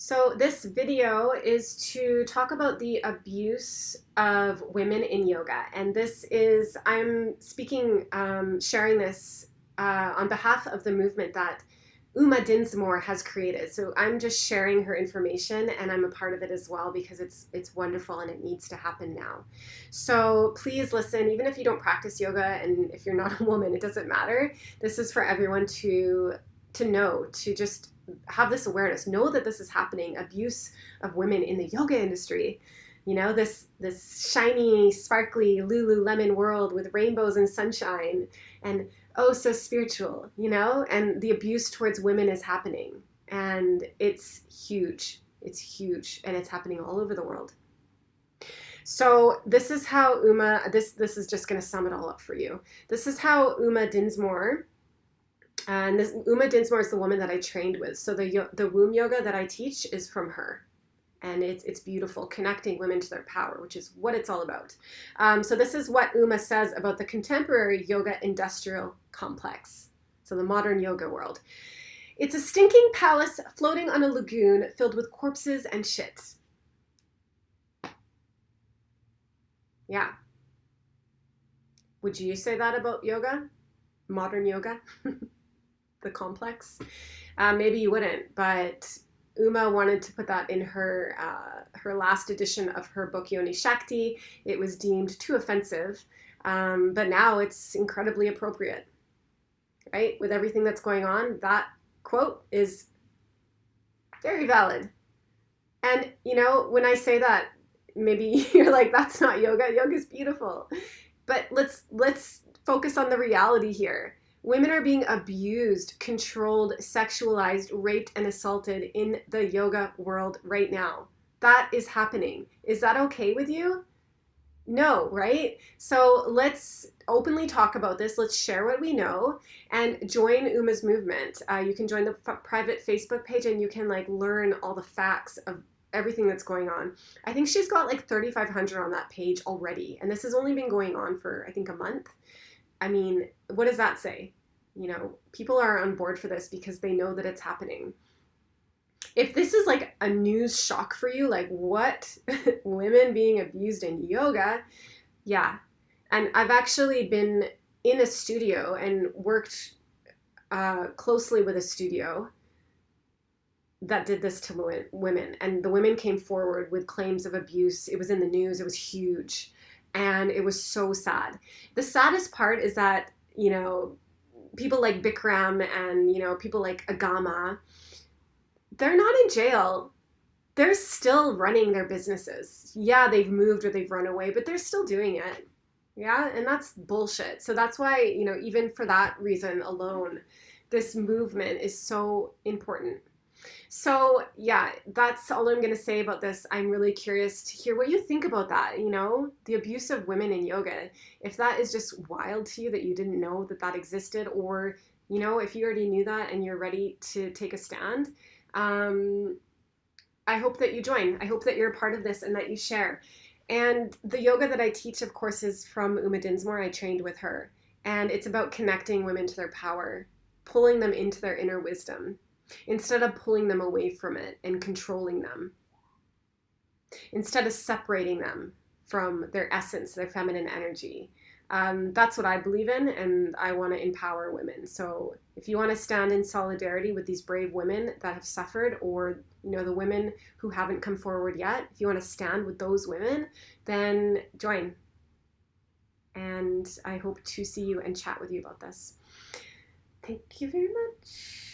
So this video is to talk about the abuse of women in yoga. And I'm speaking, sharing this on behalf of the movement that Dinsmore has created. So I'm just sharing her information and I'm a part of it as well because it's wonderful and it needs to happen now. So please listen, even if you don't practice yoga and if you're not a woman, it doesn't matter. This is for everyone to know, to just have this awareness, know that this is happening. Abuse of women in the yoga industry, this shiny, sparkly Lululemon world with rainbows and sunshine and oh so spiritual, and the abuse towards women is happening, and it's huge, and it's happening all over the world. So this is how this is just going to sum it all up for you. This is how Dinsmore. And this Dinsmore is the woman that I trained with. So the womb yoga that I teach is from her. And it's beautiful, connecting women to their power, which is what it's all about. So this is what says about the contemporary yoga industrial complex. So the modern yoga world. It's a stinking palace floating on a lagoon filled with corpses and shit. Yeah. Would you say that about yoga? Modern yoga? The complex? Maybe you wouldn't, but wanted to put that in her last edition of her book, Yoni Shakti. It was deemed too offensive, but now it's incredibly appropriate, right? With everything that's going on, that quote is very valid. And, when I say that, maybe you're like, that's not yoga. Yoga's beautiful. But let's focus on the reality here. Women are being abused, controlled, sexualized, raped, and assaulted in the yoga world right now. That is happening. Is that okay with you? No, right? So let's openly talk about this. Let's share what we know and join Uma's movement. You can join the private Facebook page and you can learn all the facts of everything that's going on. I think she's got 3,500 on that page already. And this has only been going on for, I think, a month. I mean, what does that say? People are on board for this because they know that it's happening. If this is a news shock for you, what? Women being abused in yoga? Yeah. And I've actually been in a studio and worked closely with a studio that did this to women. And the women came forward with claims of abuse. It was in the news. It was huge. And it was so sad. The saddest part is that, people like Bikram and, people like Agama, they're not in jail. They're still running their businesses. Yeah, they've moved or they've run away, but they're still doing it. Yeah, and that's bullshit. So that's why, even for that reason alone, this movement is so important. So yeah, that's all I'm going to say about this. I'm really curious to hear what you think about that, the abuse of women in yoga. If that is just wild to you that you didn't know that existed, or, if you already knew that and you're ready to take a stand, I hope that you join. I hope that you're a part of this and that you share. And the yoga that I teach, of course, is from Dinsmore. I trained with her. And it's about connecting women to their power, pulling them into their inner wisdom, instead of pulling them away from it and controlling them, instead of separating them from their essence, their feminine energy. That's what I believe in, and I want to empower women. So if you want to stand in solidarity with these brave women that have suffered, or the women who haven't come forward yet, if you want to stand with those women, then join. And I hope to see you and chat with you about this. Thank you very much.